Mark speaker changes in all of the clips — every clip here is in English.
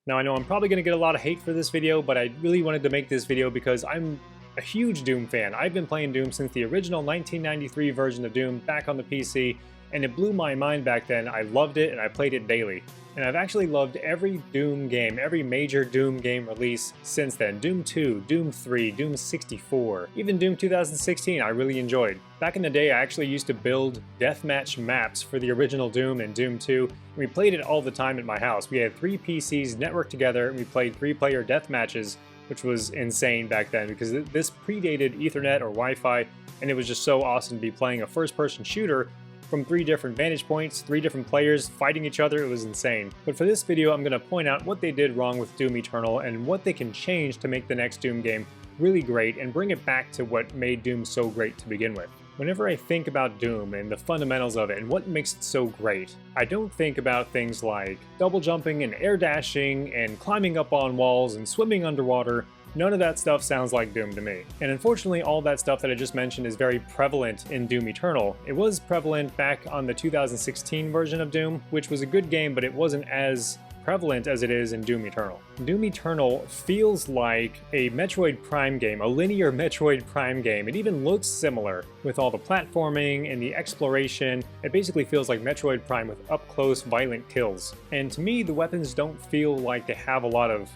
Speaker 1: Now I know I'm probably going to get a lot of hate for this video, but I really wanted to make this video because I'm a huge Doom fan. I've been playing Doom since the original 1993 version of Doom back on the PC, and it blew my mind back then. I loved it and I played it daily. And I've actually loved every Doom game, every major Doom game release since then. Doom 2, Doom 3, Doom 64, even Doom 2016 I really enjoyed. Back in the day I actually used to build deathmatch maps for the original Doom and Doom 2. And we played it all the time at my house. We had 3 PCs networked together and we played 3-player death matches, which was insane back then because this predated Ethernet or Wi-Fi, and it was just so awesome to be playing a first-person shooter from 3 different vantage points, 3 different players fighting each other. It was insane. But for this video, I'm going to point out what they did wrong with Doom Eternal and what they can change to make the next Doom game really great and bring it back to what made Doom so great to begin with. Whenever I think about Doom and the fundamentals of it and what makes it so great, I don't think about things like double jumping and air dashing and climbing up on walls and swimming underwater. None of that stuff sounds like Doom to me. And unfortunately, all that stuff that I just mentioned is very prevalent in Doom Eternal. It was prevalent back on the 2016 version of Doom, which was a good game, but it wasn't as prevalent as it is in Doom Eternal. Doom Eternal feels like a Metroid Prime game, a linear Metroid Prime game. It even looks similar with all the platforming and the exploration. It basically feels like Metroid Prime with up-close violent kills. And to me, the weapons don't feel like they have a lot of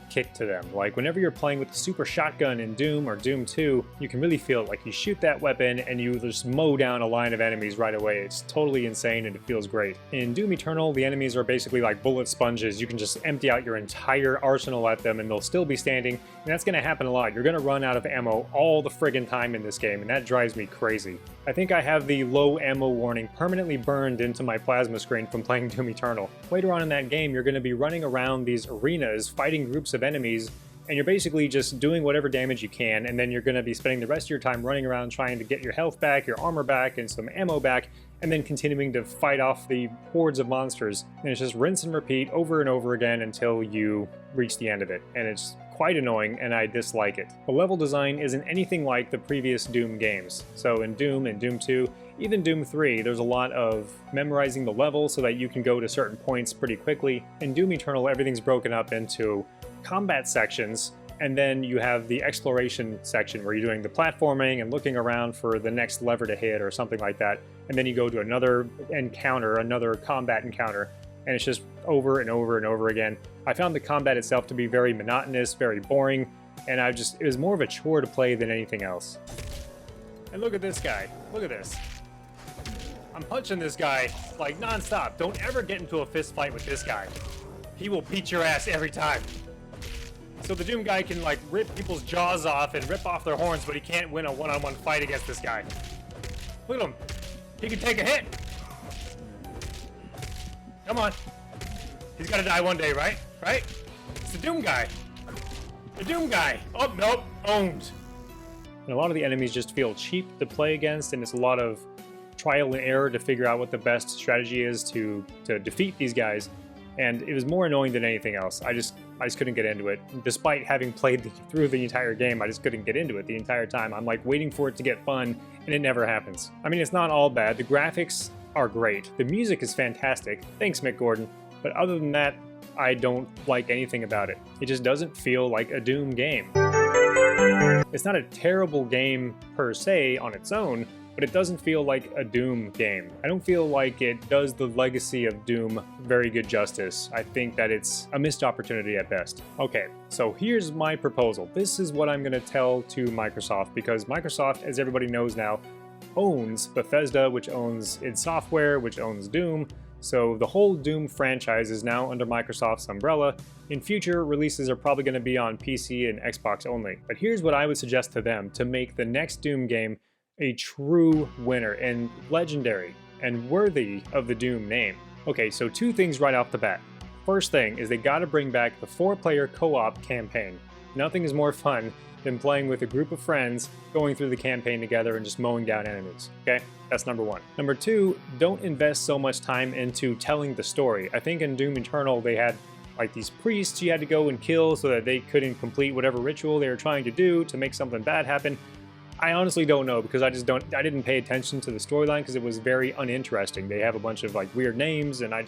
Speaker 1: kick to them. Like whenever you're playing with the super shotgun in Doom or Doom 2, you can really feel it. Like you shoot that weapon and you just mow down a line of enemies right away. It's totally insane and it feels great. In Doom Eternal, the enemies are basically like bullet sponges. You can just empty out your entire arsenal at them and they'll still be standing, and that's going to happen a lot. You're going to run out of ammo all the friggin' time in this game, and that drives me crazy. I think I have the low ammo warning permanently burned into my plasma screen from playing Doom Eternal. Later on in that game, you're going to be running around these arenas fighting groups of enemies, and you're basically just doing whatever damage you can, and then you're going to be spending the rest of your time running around trying to get your health back, your armor back, and some ammo back, and then continuing to fight off the hordes of monsters. And it's just rinse and repeat over and over again until you reach the end of it, and it's quite annoying and I dislike it. The level design isn't anything like the previous Doom games. So in Doom and Doom 2, even Doom 3, there's a lot of memorizing the level so that you can go to certain points pretty quickly. In Doom Eternal, everything's broken up into combat sections, and then you have the exploration section where you're doing the platforming and looking around for the next lever to hit or something like that. And then you go to another encounter, another combat encounter, and it's just over and over and over again. I found the combat itself to be very monotonous, very boring, and it was more of a chore to play than anything else. And look at this guy. Look at this. I'm punching this guy like non-stop. Don't ever get into a fist fight with this guy. He will beat your ass every time. So the Doom guy can like rip people's jaws off and rip off their horns, but he can't win a one-on-one fight against this guy. Look at him. He can take a hit. Come on. He's gotta die one day, right? Right? It's the Doom guy. The Doom guy. Oh, nope. Owned. And a lot of the enemies just feel cheap to play against, and it's a lot of trial and error to figure out what the best strategy is to defeat these guys. And it was more annoying than anything else. I just couldn't get into it. Despite having played through the entire game, I just couldn't get into it the entire time. I'm like waiting for it to get fun, and it never happens. I mean, it's not all bad. The graphics are great. The music is fantastic. Thanks, Mick Gordon. But other than that, I don't like anything about it. It just doesn't feel like a Doom game. It's not a terrible game per se on its own, but it doesn't feel like a Doom game. I don't feel like it does the legacy of Doom very good justice. I think that it's a missed opportunity at best. Okay, so here's my proposal. This is what I'm gonna tell to Microsoft, because Microsoft, as everybody knows now, owns Bethesda, which owns id Software, which owns Doom. So the whole Doom franchise is now under Microsoft's umbrella. In future, releases are probably going to be on PC and Xbox only. But here's what I would suggest to them to make the next Doom game a true winner and legendary and worthy of the Doom name. Okay, so 2 things right off the bat. First thing is they gotta bring back the 4-player co-op campaign. Nothing is more fun than playing with a group of friends, going through the campaign together and just mowing down enemies, okay? That's number 1. Number 2, don't invest so much time into telling the story. I think in Doom Eternal they had like these priests you had to go and kill so that they couldn't complete whatever ritual they were trying to do to make something bad happen. I honestly don't know, because I didn't pay attention to the storyline because it was very uninteresting. They have a bunch of like weird names and I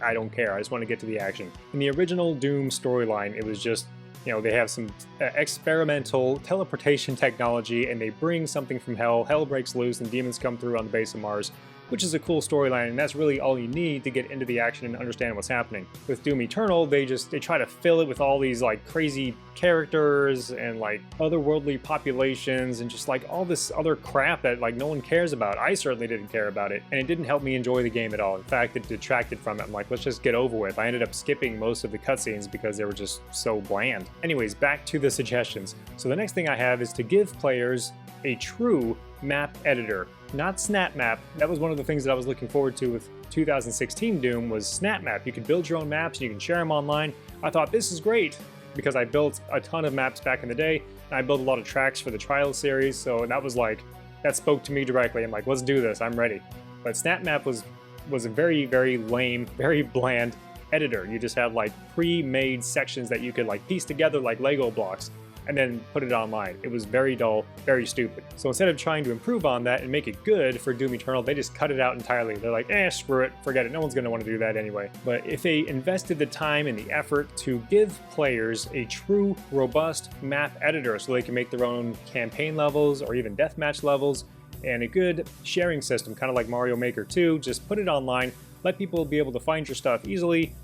Speaker 1: I don't care. I just want to get to the action. In the original Doom storyline, it was just, you know, they have some experimental teleportation technology and they bring something from hell. Hell breaks loose and demons come through on the base of Mars, which is a cool storyline, and that's really all you need to get into the action and understand what's happening. With Doom Eternal, they try to fill it with all these like crazy characters and like otherworldly populations and just like all this other crap that like no one cares about. I certainly didn't care about it, and it didn't help me enjoy the game at all. In fact, it detracted from it. I'm like, let's just get over with. I ended up skipping most of the cutscenes because they were just so bland. Anyways, back to the suggestions. So the next thing I have is to give players a true map editor, not Snap Map. That was one of the things that I was looking forward to with 2016 Doom was Snap Map. You can build your own maps and you can share them online. I thought this is great because I built a ton of maps back in the day and I built a lot of tracks for the Trials series, so that was like, that spoke to me directly. I'm like, let's do this, I'm ready. But Snap Map was a very, very lame, very bland editor. You just had like pre-made sections that you could like piece together like Lego blocks and then put it online. It was very dull, very stupid. So instead of trying to improve on that and make it good for Doom Eternal, they just cut it out entirely. They're like, screw it, forget it, no one's gonna want to do that anyway. But if they invested the time and the effort to give players a true, robust map editor so they can make their own campaign levels or even deathmatch levels, and a good sharing system, kind of like Mario Maker 2, just put it online, let people be able to find your stuff easily,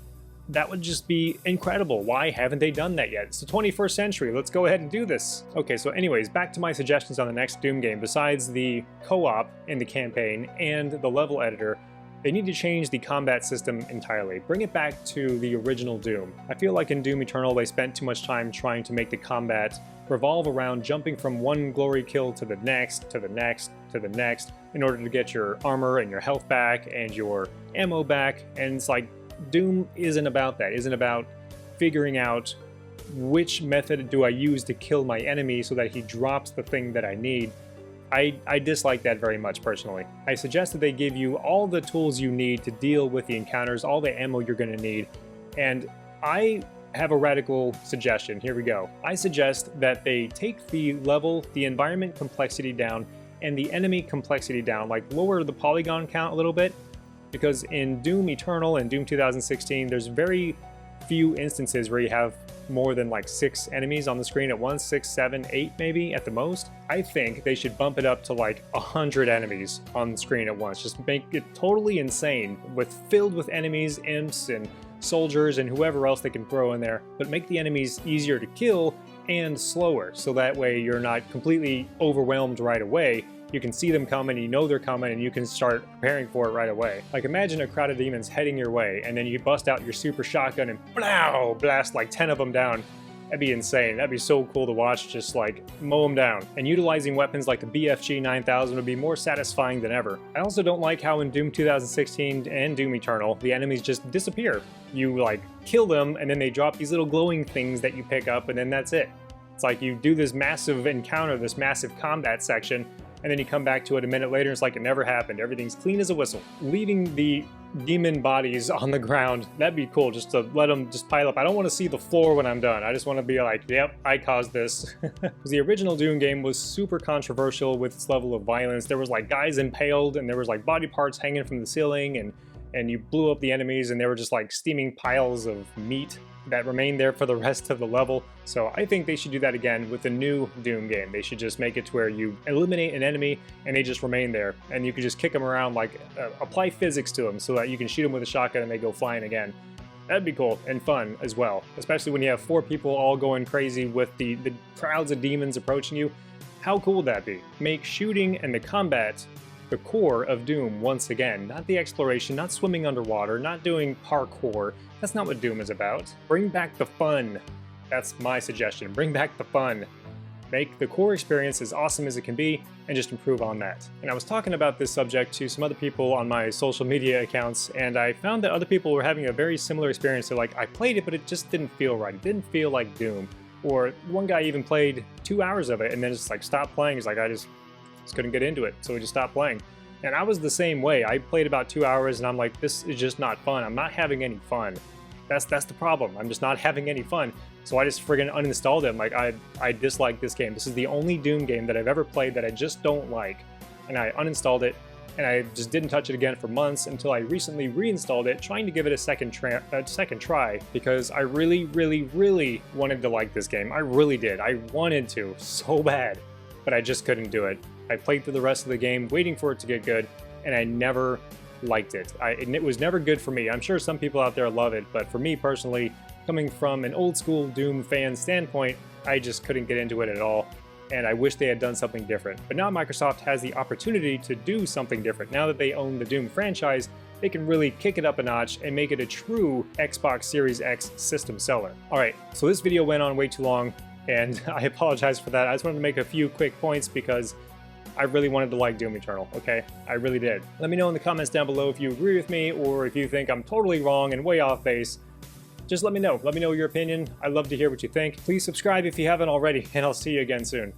Speaker 1: that would just be incredible. Why haven't they done that yet? It's the 21st century. Let's go ahead and do this. Okay, so anyways, back to my suggestions on the next Doom game. Besides the co-op in the campaign and the level editor, they need to change the combat system entirely. Bring it back to the original Doom. I feel like in Doom Eternal, they spent too much time trying to make the combat revolve around jumping from one glory kill to the next, to the next, to the next, in order to get your armor and your health back and your ammo back. And it's like, Doom isn't about that, isn't about figuring out which method do I use to kill my enemy so that he drops the thing that I need. I dislike that very much personally. I suggest that they give you all the tools you need to deal with the encounters, all the ammo you're going to need, and I have a radical suggestion. Here we go. I suggest that they take the level, the environment complexity down, and the enemy complexity down, like lower the polygon count a little bit, because in Doom Eternal and Doom 2016, there's very few instances where you have more than like 6 enemies on the screen at once, 6, 7, 8 maybe at the most. I think they should bump it up to like 100 enemies on the screen at once. Just make it totally insane, filled with enemies, imps, and soldiers, and whoever else they can throw in there, but make the enemies easier to kill and slower, so that way you're not completely overwhelmed right away. You can see them coming, you know they're coming, and you can start preparing for it right away. Like imagine a crowd of demons heading your way, and then you bust out your super shotgun and blow, blast like 10 of them down. That'd be insane. That'd be so cool to watch, just like mow them down. And utilizing weapons like the BFG 9000 would be more satisfying than ever. I also don't like how in Doom 2016 and Doom Eternal, the enemies just disappear. You like kill them, and then they drop these little glowing things that you pick up, and then that's it. It's like you do this massive encounter, this massive combat section, and then you come back to it a minute later and it's like it never happened. Everything's clean as a whistle. Leaving the demon bodies on the ground, that'd be cool, just to let them just pile up. I don't want to see the floor when I'm done. I just want to be like, yep, I caused this. The original Doom game was super controversial with its level of violence. There was like guys impaled and there was like body parts hanging from the ceiling, and you blew up the enemies and they were just like steaming piles of meat that remained there for the rest of the level. So I think they should do that again with the new Doom game. They should just make it to where you eliminate an enemy and they just remain there, and you can just kick them around, like apply physics to them so that you can shoot them with a shotgun and they go flying again. That'd be cool and fun as well, especially when you have 4 people all going crazy with the crowds of demons approaching you. How cool would that be? Make shooting and the combat the core of Doom once again, not the exploration, not swimming underwater, not doing parkour. That's not what Doom is about. Bring back the fun. That's my suggestion. Bring back the fun. Make the core experience as awesome as it can be, and just improve on that. And I was talking about this subject to some other people on my social media accounts, and I found that other people were having a very similar experience. They're like, I played it, but it just didn't feel right. It didn't feel like Doom. Or one guy even played 2 hours of it and then just like stopped playing. He's like, I just couldn't get into it, so we just stopped playing. And I was the same way. I played about 2 hours and I'm like, this is just not fun. I'm not having any fun. That's the problem. I'm just not having any fun. So I just friggin' uninstalled it. I'm like, I dislike this game. This is the only Doom game that I've ever played that I just don't like. And I uninstalled it and I just didn't touch it again for months until I recently reinstalled it, trying to give it a second try, because I really wanted to like this game. I really did. I wanted to so bad, but I just couldn't do it. I played through the rest of the game waiting for it to get good, and I never liked it. It was never good for me. I'm sure some people out there love it, but for me personally, coming from an old school Doom fan standpoint, I just couldn't get into it at all, and I wish they had done something different. But now Microsoft has the opportunity to do something different. Now that they own the Doom franchise, they can really kick it up a notch and make it a true Xbox Series X system seller. Alright, so this video went on way too long, and I apologize for that. I just wanted to make a few quick points because I really wanted to like Doom Eternal, okay? I really did. Let me know in the comments down below if you agree with me or if you think I'm totally wrong and way off base. Just let me know. Let me know your opinion. I'd love to hear what you think. Please subscribe if you haven't already, and I'll see you again soon.